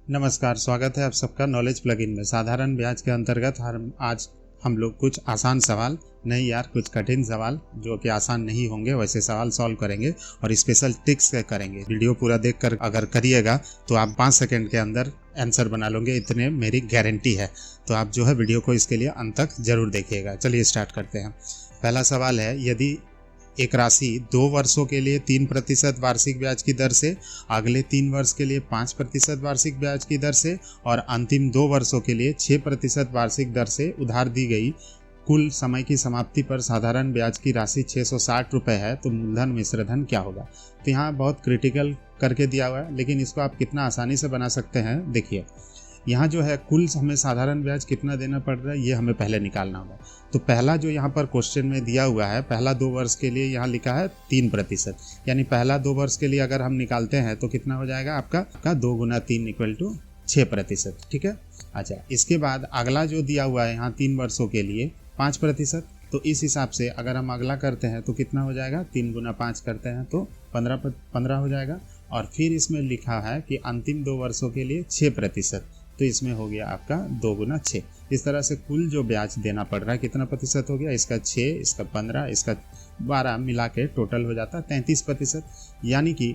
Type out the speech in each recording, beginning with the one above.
नमस्कार, स्वागत है आप सबका नॉलेज प्लगइन में। साधारण ब्याज के अंतर्गत आज हम लोग कुछ आसान सवाल नहीं यार, कुछ कठिन सवाल जो कि आसान नहीं होंगे वैसे सवाल सॉल्व करेंगे और स्पेशल ट्रिक्स करेंगे। वीडियो पूरा देखकर अगर करिएगा तो आप 5 सेकंड के अंदर आंसर बना लोगे, इतने मेरी गारंटी है। तो आप जो है वीडियो को इसके लिए अंत तक जरूर देखिएगा। चलिए स्टार्ट करते हैं। पहला सवाल है, यदि एक राशि 2 वर्षों के लिए 3% वार्षिक ब्याज की दर से, अगले 3 वर्ष के लिए 5% वार्षिक ब्याज की दर से और अंतिम 2 वर्षों के लिए 6% वार्षिक दर से उधार दी गई कुल समय की समाप्ति पर साधारण ब्याज की राशि 660 रुपये है, तो मूलधन मिश्रधन क्या होगा। तो यहाँ बहुत क्रिटिकल करके दिया हुआ है, लेकिन इसको आप कितना आसानी से बना सकते हैं। देखिए यहाँ जो है कुल हमें साधारण ब्याज कितना देना पड़ रहा है ये हमें पहले निकालना होगा। तो पहला जो यहाँ पर क्वेश्चन में दिया हुआ है, पहला 2 वर्ष के लिए यहाँ लिखा है 3%, यानी पहला 2 वर्ष के लिए अगर हम निकालते हैं तो कितना हो जाएगा आपका 2 गुना 3 = 6%। ठीक है। अच्छा, इसके बाद अगला जो दिया हुआ है यहाँ 3 वर्षों के लिए 5%। तो इस हिसाब से अगर हम अगला करते हैं तो कितना हो जाएगा, 3 गुना 5 करते हैं तो 15 हो जाएगा। और फिर इसमें लिखा है कि अंतिम 2 वर्षों के लिए 6%, तो इसमें हो गया आपका 2 गुना 6। इस तरह से कुल जो ब्याज देना पड़ रहा है कितना प्रतिशत हो गया, इसका 6, इसका 15, इसका 12 मिला के टोटल हो जाता है 33%। यानी कि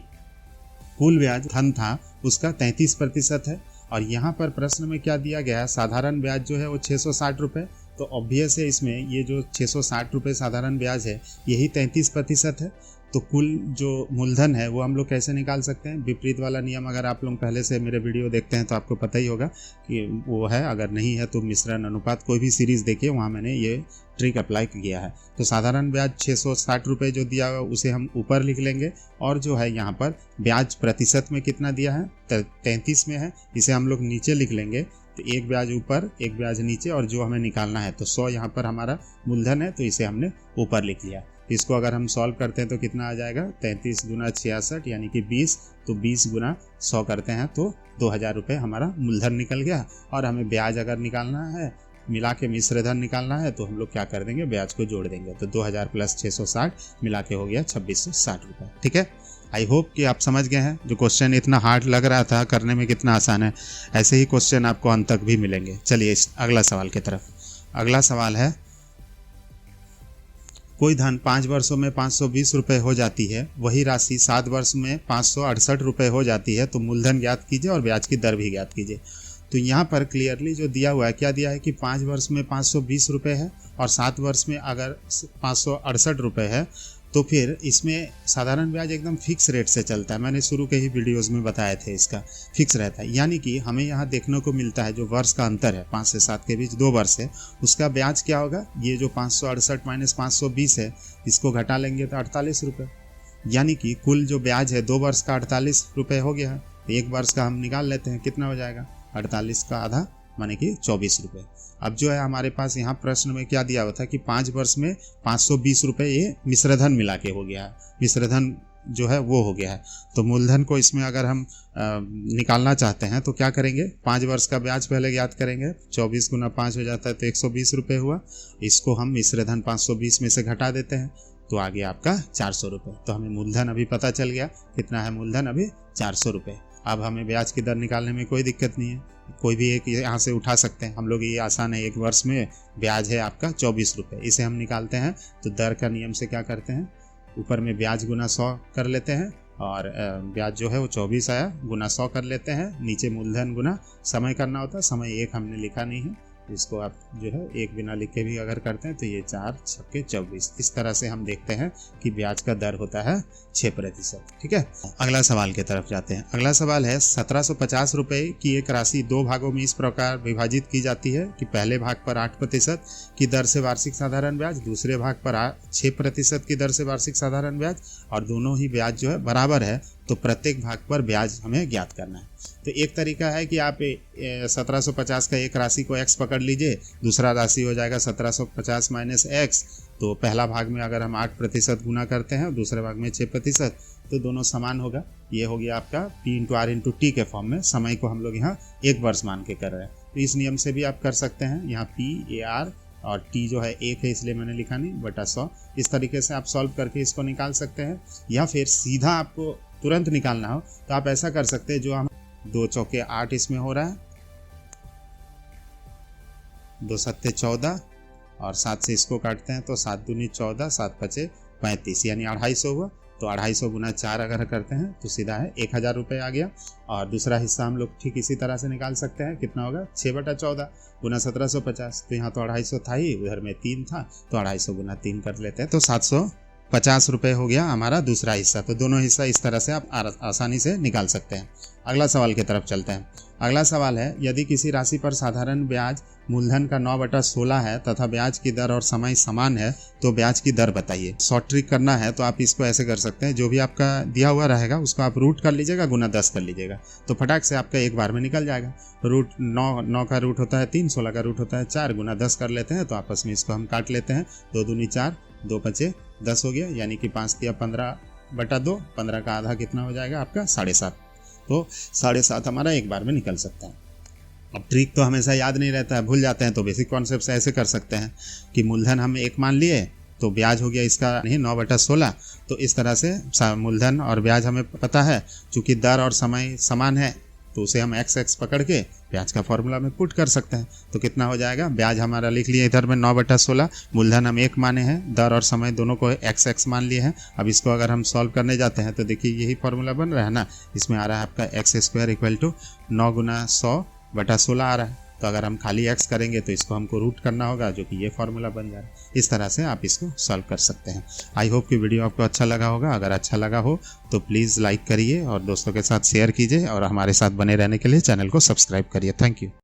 कुल ब्याज धन था उसका 33% है। और यहाँ पर प्रश्न में क्या दिया गया है, साधारण ब्याज जो है वो 660 रुपये। तो ऑब्वियस है इसमें ये जो 660 रुपये साधारण ब्याज है यही 33% है। तो कुल जो मूलधन है वो हम लोग कैसे निकाल सकते हैं। विपरीत वाला नियम अगर आप लोग पहले से मेरे वीडियो देखते हैं तो आपको पता ही होगा कि वो है, अगर नहीं है तो मिश्रण अनुपात कोई भी सीरीज़ देखिए, वहाँ मैंने ये ट्रिक अप्लाई किया है। तो साधारण ब्याज 660 रुपये जो दिया हुआ उसे हम ऊपर लिख लेंगे, और जो है यहाँ पर ब्याज प्रतिशत में कितना दिया है 33 में है, इसे हम लोग नीचे लिख लेंगे। तो एक ब्याज ऊपर एक ब्याज नीचे, और जो हमें निकालना है तो 100 यहाँ पर हमारा मूलधन है तो इसे हमने ऊपर लिख लिया। इसको अगर हम सॉल्व करते हैं तो कितना आ जाएगा, 33 गुना 66 यानी कि 20। तो 20 गुना 100 करते हैं तो 2000 रुपये हमारा मूलधन निकल गया। और हमें ब्याज अगर निकालना है, मिला के मिश्रधन निकालना है, तो हम लोग क्या कर देंगे, ब्याज को जोड़ देंगे। तो 2000 प्लस 660 मिला के हो गया 2660 रुपये। ठीक है। आई होप कि आप समझ गए हैं। जो क्वेश्चन इतना हार्ड लग रहा था करने में कितना आसान है, ऐसे ही क्वेश्चन आपको अंत तक भी मिलेंगे। चलिए अगला सवाल की तरफ। अगला सवाल है, कोई धन 5 वर्षों में 520 रुपये हो जाती है, वही राशि 7 वर्ष में 568 रुपये हो जाती है, तो मूलधन ज्ञात कीजिए और ब्याज की दर भी ज्ञात कीजिए। तो यहाँ पर क्लियरली जो दिया हुआ है, क्या दिया है कि 5 वर्ष में 520 रुपये है और 7 वर्ष में अगर 568 रुपये है, तो फिर इसमें साधारण ब्याज एकदम फिक्स रेट से चलता है। मैंने शुरू के ही वीडियोस में बताए थे, इसका फिक्स रहता है। यानी कि हमें यहाँ देखने को मिलता है जो वर्ष का अंतर है, 5 से 7 के बीच 2 वर्ष है, उसका ब्याज क्या होगा, ये जो 568 माइनस 520 है इसको घटा लेंगे तो 48 रुपये। यानी कि कुल जो ब्याज है 2 वर्ष का 48 रुपये हो गया है। एक वर्ष का हम निकाल लेते हैं, कितना हो जाएगा, 48 का आधा माने कि 24 रुपये। अब जो है हमारे पास यहाँ प्रश्न में क्या दिया हुआ था कि 5 वर्ष में 520 रुपये ये मिश्रधन मिला के हो गया है, मिश्रधन जो है वो हो गया है। तो मूलधन को इसमें अगर हम निकालना चाहते हैं तो क्या करेंगे, 5 वर्ष का ब्याज पहले ज्ञात करेंगे, 24 गुना 5 हो जाता है तो 120 रुपये हुआ। इसको हम मिश्रधन 520 में से घटा देते हैं तो आ गया आपका 400 रुपये। तो हमें मूलधन अभी पता चल गया, कितना है मूलधन अभी 400 रुपये। अब हमें ब्याज की दर निकालने में कोई दिक्कत नहीं है, कोई भी एक यहाँ से उठा सकते हैं हम लोग, ये आसान है। एक वर्ष में ब्याज है आपका 24 रुपये, इसे हम निकालते हैं तो दर का नियम से क्या करते हैं, ऊपर में ब्याज गुना 100 कर लेते हैं, और ब्याज जो है वो 24 आया गुना 100 कर लेते हैं, नीचे मूलधन गुना समय करना होता है, समय 1 हमने लिखा नहीं है, इसको आप जो है 1 बिना लिखे भी अगर करते हैं तो ये 4 छक्के 24। इस तरह से हम देखते हैं कि ब्याज का दर होता है 6%। ठीक है। अगला सवाल की तरफ जाते हैं। अगला सवाल है, 1750 रुपये की एक राशि 2 भागों में इस प्रकार विभाजित की जाती है कि पहले भाग पर 8% की दर से वार्षिक साधारण ब्याज, दूसरे भाग पर 6% की दर से वार्षिक साधारण ब्याज, और दोनों ही ब्याज जो है बराबर है, तो प्रत्येक भाग पर ब्याज हमें ज्ञात करना है। तो एक तरीका है कि आप 1750 का एक राशि को x पकड़ लीजिए, दूसरा राशि हो जाएगा 1750 माइनस x। तो पहला भाग में अगर हम 8% गुना करते हैं, दूसरे भाग में 6%, तो दोनों समान होगा। ये हो गया आपका P × R × T के फॉर्म में। समय को हम लोग यहाँ 1 वर्ष मान के कर रहे हैं, तो इस नियम से भी आप कर सकते हैं। यहाँ P/A/R और T जो है 1 है इसलिए मैंने लिखा नहीं, बटा 100। इस तरीके से आप सॉल्व करके इसको निकाल सकते हैं। या फिर सीधा आपको तुरंत निकालना हो तो आप ऐसा कर सकते हैं, जो हम 2 चौके 8 इसमें हो रहा है, 2 सत्ते 14 और 7 से इसको काटते हैं तो 7 दूनी 14, 7 पचे 35 यानी 250 हुआ। तो 250 गुना 4 अगर करते हैं तो सीधा है 1000 रुपये आ गया। और दूसरा हिस्सा हम लोग ठीक इसी तरह से निकाल सकते हैं, कितना होगा 6/14 गुना 1750। तो यहाँ तो 250 था ही, उधर में 3 था तो 250 गुना 3 कर लेते हैं तो 750 रुपये हो गया हमारा दूसरा हिस्सा। तो दोनों हिस्सा इस तरह से आप आसानी से निकाल सकते हैं। अगला सवाल की तरफ चलते हैं। अगला सवाल है, यदि किसी राशि पर साधारण ब्याज मूलधन का 9/16 है तथा ब्याज की दर और समय समान है तो ब्याज की दर बताइए। शॉर्ट ट्रिक करना है तो आप इसको ऐसे कर सकते हैं, जो भी आपका दिया हुआ रहेगा उसको आप रूट कर लीजिएगा, गुना 10 कर लीजिएगा तो फटाक से आपका एक बार में निकल जाएगा। रूट 9 का रूट होता है 3, 16 का रूट होता है 4, गुना 10 कर लेते हैं तो आपस में इसको हम काट लेते हैं। 2 दूनी 4, 2 पचे 10 हो गया, यानी कि 5 दिया 15/2, 15 का आधा कितना हो जाएगा आपका 7.5। तो 7.5 हमारा एक बार में निकल सकता है। अब ट्रिक तो हमेशा याद नहीं रहता है, भूल जाते हैं, तो बेसिक कॉन्सेप्ट से ऐसे कर सकते हैं कि मूलधन हम 1 मान लिए तो ब्याज हो गया इसका नहीं 9/16। तो इस तरह से मूलधन और ब्याज हमें पता है, चूंकि दर और समय समान है तो उसे हम x पकड़ के ब्याज का फॉर्मूला में पुट कर सकते हैं। तो कितना हो जाएगा, ब्याज हमारा लिख लिए इधर में 9/16, मूलधन हम 1 माने हैं, दर और समय दोनों को x मान लिए हैं। अब इसको अगर हम सॉल्व करने जाते हैं तो देखिए यही फॉर्मूला बन रहा है ना, इसमें आ रहा है आपका x² = 9 गुना 100/16 आ रहा है। तो अगर हम खाली x करेंगे तो इसको हमको रूट करना होगा, जो कि ये फॉर्मूला बन जाए। इस तरह से आप इसको सॉल्व कर सकते हैं। आई होप कि वीडियो आपको अच्छा लगा होगा। अगर अच्छा लगा हो तो प्लीज़ लाइक करिए और दोस्तों के साथ शेयर कीजिए और हमारे साथ बने रहने के लिए चैनल को सब्सक्राइब करिए। Thank you.